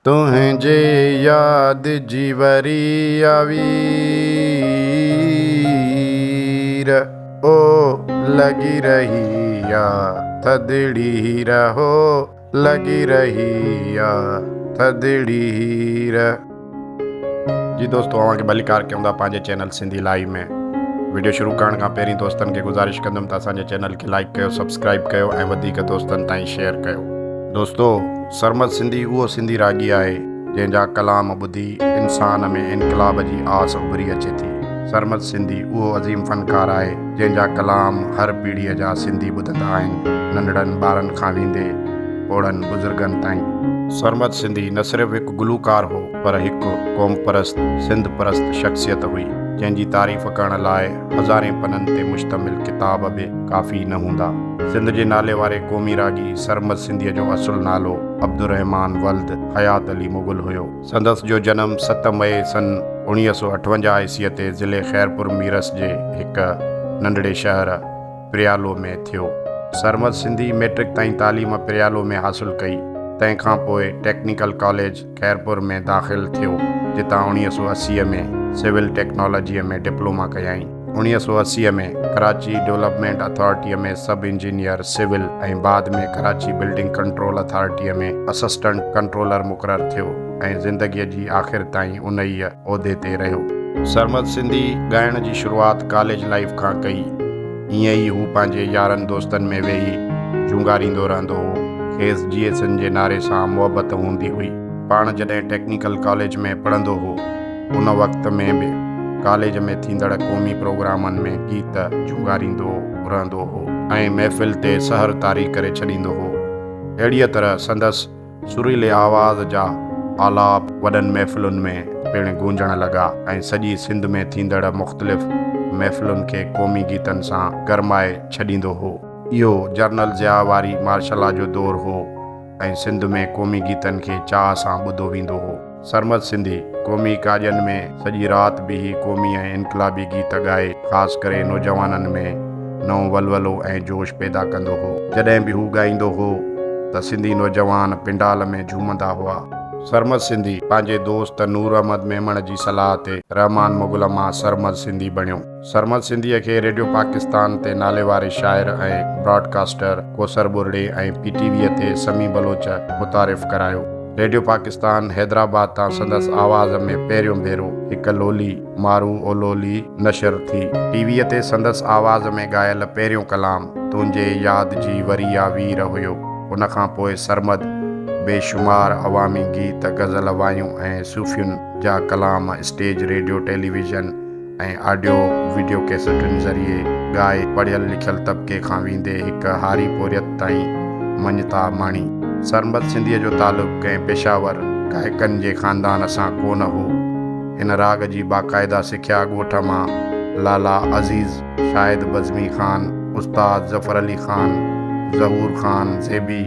तुंहिंजे याद जी वरी आवीर ओ लगी रही या थदड़ी रहो लगी रही या थदड़ी जी दोस्तों अवांखे भलीकार कयूं पंहिंजे चैनल सिंधी लाइव में वीडियो शुरू करण खां पहिरीं दोस्तनि खे गुज़ारिश कंदुमि त असांजे चैनल खे लाइक कयो सब्सक्राइब कयो ऐं वधीक दोस्तनि ताईं शेयर कयो। दोस्तो सरमद सिंधी उहो सिंधी रागी आहे जंहिंजा कलाम ॿुधी इंसान में इनकलाब जी आस उभरी अचे थी। सरमद सिंधी उहो अज़ीम फ़नकार आहे जंहिंजा कलाम हर पीढ़ीअ जा सिंधी ॿुधंदा आहिनि, नंढड़नि ॿारनि खां वेंदे ओड़नि बुज़ुर्गनि ताईं। सरमद सिंधी न सिर्फ़ु हिकु गुलूकार हो पर हिकु क़ौम परस्त सिंध परस्त शख़्सियत हुई जंहिंजी तारीफ़ करण लाइ हज़ारें पननि ते मुश्तमिल किताब बि काफ़ी न हूंदा। सिंध जे नाले वारे क़ौमी रागी सरमद सिंधीअ जो असुलु नालो अब्दुर्रहमान वल्द हयात अली मुग़ल हुयो। संदसि जो जनम 7 मई सन 1958 ईस्वीअ ते ज़िले ख़ैरपुर मीरस जे हिकु नंढड़े शहर प्रियालो में थियो। सरमद सिंधी मैट्रिक ताईं तालीम प्रियालो में हासिलु कई। तंहिंखां पोइ टेक्निकल कॉलेज ख़ैरपुर में दाख़िल थियो जितां 1980 में सिविल टेक्नोलॉजीअ में डिप्लोमा कयाई। 1980 में कराची डेवलपमेंट अथॉरिटीअ में सब इंजीनियर सिविल ऐं बाद में कराची बिल्डिंग कंट्रोल अथॉरिटीअ में असिस्टेंट कंट्रोलर मुक़ररु थियो ऐं ज़िंदगीअ जी आख़िर ताईं उन ई उहिदे ते रहियो। सरमद सिंधी ॻाइण जी शुरूआति कॉलेज लाइफ खां कई। ईअं ई हू पंहिंजे यारनि दोस्तनि में वेही झूंगारींदो रहंदो हो। खेसि GSN जे नारे सां मुहबत हूंदी हुई। पाण जॾहिं टेक्निकल कॉलेज में पढ़ंदो हो उन वक़्त में बि कॉलेज में थींदड़ क़ौमी प्रोग्रामनि में गीत झूंगारींदो रहंदो हो ऐं महफ़िल ते सहर तारी करे छॾींदो हो। अहिड़ीअ तरह संदसि सुरीले आवाज़ जा आलाप वॾनि महफ़िलुनि में पिणु गूंजण लॻा ऐं सॼी सिंध में थींदड़ मुख़्तलिफ़ महफ़िलुनि खे क़ौमी गीतनि सां गरमाए छॾींदो हो। इहो जनरल ज़िया वारी मार्शल जो दौरु हो ऐं सिंध में क़ौमी गीतनि खे चाह सां ॿुधो वेंदो हो। सरमद सिंधी क़ौमी काजनि में सॼी राति बि क़ौमी ऐं इनकलाबी गीत ॻाए ख़ासि करे नौजवाननि में नओं वलवलो ऐं जोश पैदा कंदो हो। जॾहिं बि हू ॻाईंदो हो त सिंधी नौजवान पिंडाल में झूमंदा हुआ। सरमद सिंधी पंहिंजे दोस्त नूर अहमद मेमण जी सलाह ते रहमान मुग़ल मां सरमद सिंधी बणियो। सरमद सिंधीअ खे रेडियो पाकिस्तान ते नाले वारे शाइर ऐं ब्रॉडकास्टर कोसर बुर्डे ऐं PTV ते समी बलोच मुतारिफ़ करायो। रेडियो पाकिस्तान हैदराबाद तां संदसि आवाज़ में पहिरियों भेरो हिकु लोली मारू ओ लोली नशर थी। टीवीअ ते संदसि आवाज़ में ॻायल पहिरियों कलाम तुंहिंजे याद जी वरी आवीर हुयो। उन खां पोइ सरमद बेशुमार अवामी गीत गज़ल वायूं ऐं सूफ़ियुनि जा कलाम स्टेज रेडियो टेलीविज़न ऐं ऑडियो वीडियो कैसेटुनि ज़रिए ॻाए पढ़ियल लिखियल तबिके खां वेंदे हिकु हारी पोरियत ताईं मञता माणी। सरमद सिंधीअ जो तालुक़ु कंहिं पेशावर गायकनि जे ख़ानदान सां कोन हो। हिन राग जी बाक़ाइदा सिख्या ॻोठ मां लाला अज़ीज़ शाहिद बज़मी ख़ान उस्ताद ज़फ़र अली ख़ान ज़हूर ख़ान ज़ेबी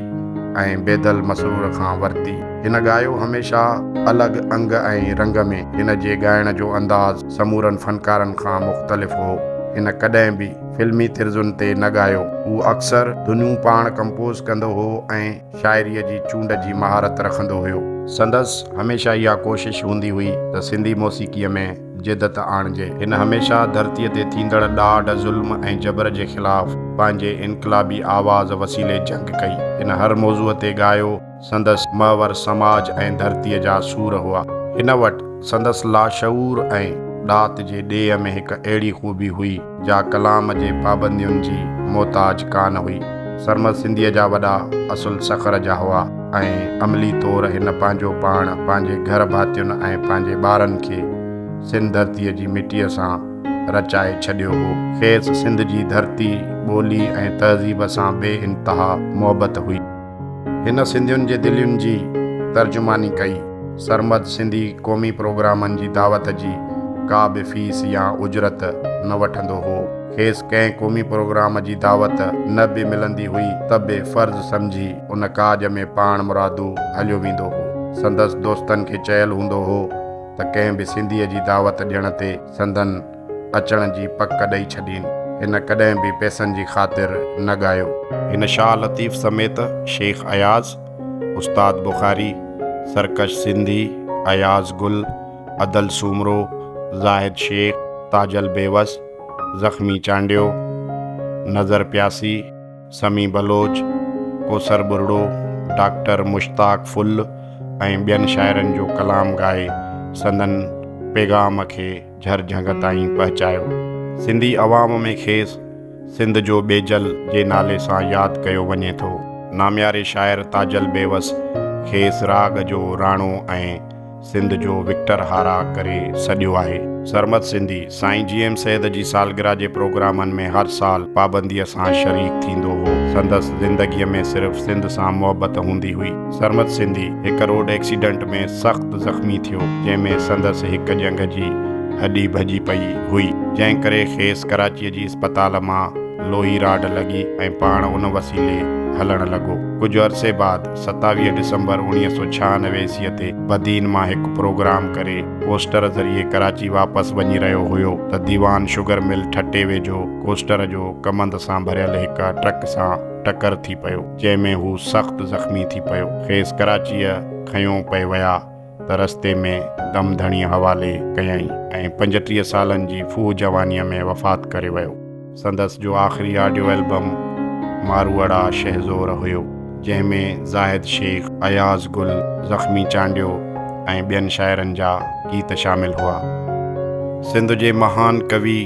ऐं बेदल मसरूर खां वरिती। हिन ॻायो हमेशह अलॻि अंग ऐं रंग में। हिन जे ॻाइण जो अंदाज़ समूरनि फ़नकारनि खां मुख़्तलिफ़ हो। हिन कॾहिं बि फिल्मी तिर्ज़ुनि ते न ॻायो। हू अक्सर धुनियूं पाण कंपोज़ कंदो हो ऐं शाइरीअ जी चूंड जी महारत रखंदो हुयो। संदसि हमेशह इहा कोशिश हूंदी हुई त सिंधी मौसीक़ीअ में जिदत आणिजे। हिन हमेशह धरतीअ ते थींदड़ ॾाढ ज़ुल्म ऐं जबर जे ख़िलाफ़ पंहिंजे इनकलाबी आवाज़ वसीले जंग कई। हिन हर मौज़ूअ ते ॻायो संदसि महवर समाज ऐं धरतीअ जा सूर हुआ। हिन वटि संदसि लाशऊर ऐं ॾात जे ॾेह में हिकु अहिड़ी ख़ूबी हुई जा कलाम जे पाबंदियुनि जी मोहताज कान हुई। सरमद सिंधीअ जा वॾा असुल सख़र जा हुआ ऐं अमली तौर हिन पंहिंजो पाण पंहिंजे घर भातियुनि ऐं पंहिंजे ॿारनि खे सिंध धरतीअ जी मिटीअ सां रचाए छॾियो हो। खेसि सिंध जी धरती ॿोली ऐं तहज़ीब सां बेइंतिहा मुहबत हुई। हिन सिंधियुनि जे दिलियुनि जी तर्जुमानी कई। सरमद सिंधी क़ौमी प्रोग्रामनि जी दावत जी का बि फीस या उजरत न वठंदो हो। खेसि कंहिं क़ौमी प्रोग्राम जी दावत न बि मिलंदी हुई त बि फ़र्ज़ सम्झी उन काज में पाण मुरादू हलियो वेंदो हो। संदसि दोस्तनि खे चयल हूंदो हो त कंहिं बि सिंधीअ जी दावत ॾियण ते संदन अचण जी पक ॾेई छॾीनि। हिन कॾहिं बि पैसनि जी ख़ातिर न ॻायो। हिन शाह लतीफ़ समेत शेख अयाज़ उस्ताद बुखारी सरकश सिंधी, अयाज गुल, अदल सूमरो, जाहिद शेख, ताजल बेवस, ज़ख्मी चांडियो, नज़र प्यासी, समी बलोच, कोसर बुरड़ो, डॉक्टर मुश्ताक फुल ऐं ॿियनि शाइरनि जो कलाम ॻाए संदन पैगाम खे झरझंग ताईं पहुचायो। सिंधी अवाम में खेसि सिंध जो बेजल जे नाले सां यादि कयो वञे थो। नामियारे शाइर ताजल बेवस खेसि राग जो राणो ऐं सिंध जो विक्टर हारा करे सॾियो आहे। सरमद सिंधी साईं GM सैद जी सालगिरह जे प्रोग्रामनि में हर साल पाबंदीअ सां शरीक थींदो हो। संदसि ज़िंदगीअ में सिर्फ़ु सिंध सां मोहबत हूंदी हुई। सरमद सिंधी हिकु रोड एक्सीडेंट में सख़्तु ज़ख़्मी थियो, जंहिंमें संदसि हिकु जंग जी हॾी भॼी पई हुई, जंहिं करे खेसि कराचीअ जी इस्पताल मां लोही राड लॻी ऐं पाण उन वसीले हलणु लॻो। कुझु अरसे बाद 27 डिसंबर 1996 ईस्वीअ ते बदीन मां हिकु प्रोग्राम करे कोस्टर ज़रिए कराची वापसि वञी रहियो हुयो त दीवान शुगर मिल ठटे वेझो कोस्टर जो कमंद सां भरियल हिकु ट्रक सां टकर थी पियो, जंहिंमें हू सख़्तु ज़ख़्मी थी पियो। खेसि कराचीअ खयों पए विया त रस्ते में दम धणीअ हवाले कयईं ऐं 35 सालनि जी फूह जवानीअ में वफ़ात करे वियो। संदसि जो आख़िरी ऑडियो एल्बम मारूअड़ा शहज़ोर हुयो, जंहिंमें ज़ाहिद शेख, अयाज गुल, ज़ख्मी चांडियो ऐं ॿियनि शाइरनि जा गीत शामिल हुआ। सिंध जे महान कवि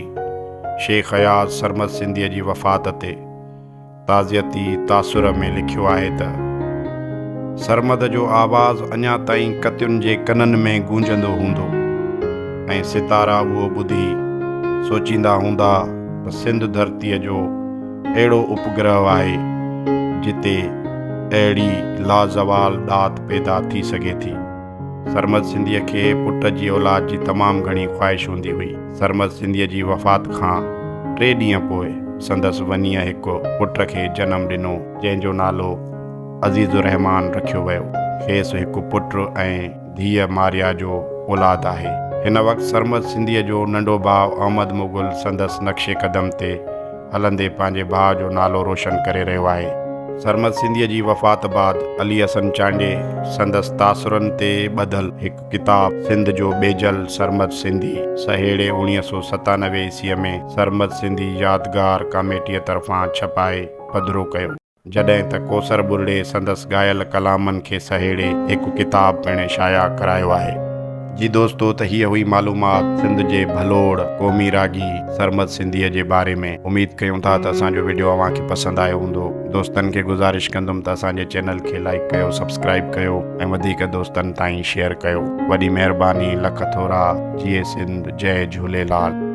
शेख अयाज सरमद सिंधीअ जी वफ़ात ते ताज़ियती तासुर में लिखियो आहे त सरमद जो आवाज़ अञा ताईं कतियुनि जे कननि में गूंजंदो हूंदो ऐं सितारा उहो ॿुधी सोचींदा हूंदा त सिंध धरतीअ जो अहिड़ो उपग्रह आहे जिते अहिड़ी लाज़वाल ॾात पैदा थी सघे थी। सरमद सिंधीअ खे पुट जी औलाद जी तमामु घणी ख़्वाहिश हूंदी हुई। सरमद सिंधीअ जी वफ़ात खां 3 ॾींहं पोइ संदसि वनीअ हिकु पुट खे जनमु ॾिनो, जंहिंजो नालो अज़ीज़ुर रहमान रखियो वियो। खेसि हिकु पुटु ऐं धीअ मारिया जो औलाद आहे। हिन वक़्तु सरमद सिंधीअ जो नंढो भाउ अहमद मुग़ल संदसि नक्शे क़दम ते हलंदे पंहिंजे भाउ जो नालो रोशन करे रहियो आहे। सरमद सिंधीअ जी वफ़ात बाद अली हसन चांडे संदसि तासुरनि ते ॿधल हिकु किताब सिंध जो बेजल सरमद सिंधी सहेड़े 1997 ईस्वीअ में सरमद सिंधी यादगार कमेटीअ तरफ़ां छपाए पधिरो कयो, जॾहिं त कोसर बुरड़े संदसि ॻायल कलामनि खे सहेड़े हिकु किताब पिणु शाया करायो आहे। जी दोस्तो, त हीअ हुई मालूमात सिंध जे भलोड़ क़ौमी रागी सरमद सिंधीअ जे बारे में। उमेद कयूं था त असांजो वीडियो अव्हांखे पसंदि आयो हूंदो। दोस्तनि खे गुज़ारिश कंदुमि त असांजे चैनल खे लाइक कयो, सब्सक्राइब कयो ऐं वधीक दोस्तनि ताईं शेयर कयो। वॾी महिरबानी, लख थोरा। जीए सिंध, जय झूलेलाल।